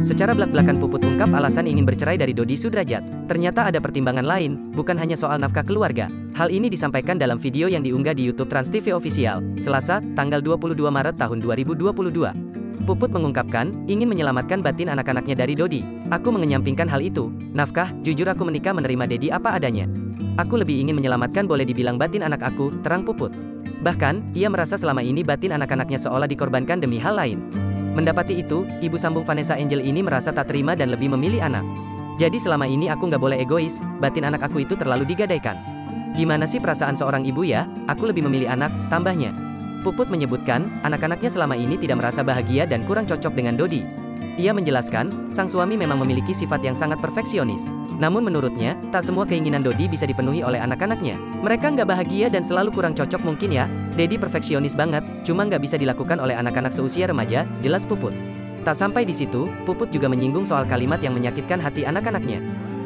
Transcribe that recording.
Secara belak-belakan Puput ungkap alasan ingin bercerai dari Dodi Sudrajat. Ternyata ada pertimbangan lain, bukan hanya soal nafkah keluarga. Hal ini disampaikan dalam video yang diunggah di YouTube Trans TV Official, Selasa, tanggal 22 Maret tahun 2022. Puput mengungkapkan, ingin menyelamatkan batin anak-anaknya dari Dodi. Aku mengenyampingkan hal itu. Nafkah, jujur aku menikah menerima Dedi apa adanya. Aku lebih ingin menyelamatkan boleh dibilang batin anak aku, terang Puput. Bahkan, ia merasa selama ini batin anak-anaknya seolah dikorbankan demi hal lain. Mendapati itu, ibu sambung Vanessa Angel ini merasa tak terima dan lebih memilih anak. Jadi selama ini aku nggak boleh egois, batin anak aku itu terlalu digadaikan. Gimana sih perasaan seorang ibu ya? Aku lebih memilih anak, tambahnya. Puput menyebutkan, anak-anaknya selama ini tidak merasa bahagia dan kurang cocok dengan Dodi. Ia menjelaskan, sang suami memang memiliki sifat yang sangat perfeksionis. Namun menurutnya, tak semua keinginan Dodi bisa dipenuhi oleh anak-anaknya. Mereka nggak bahagia dan selalu kurang cocok mungkin ya. Dedi perfeksionis banget, cuma nggak bisa dilakukan oleh anak-anak seusia remaja, jelas Puput. Tak sampai di situ, Puput juga menyinggung soal kalimat yang menyakitkan hati anak-anaknya.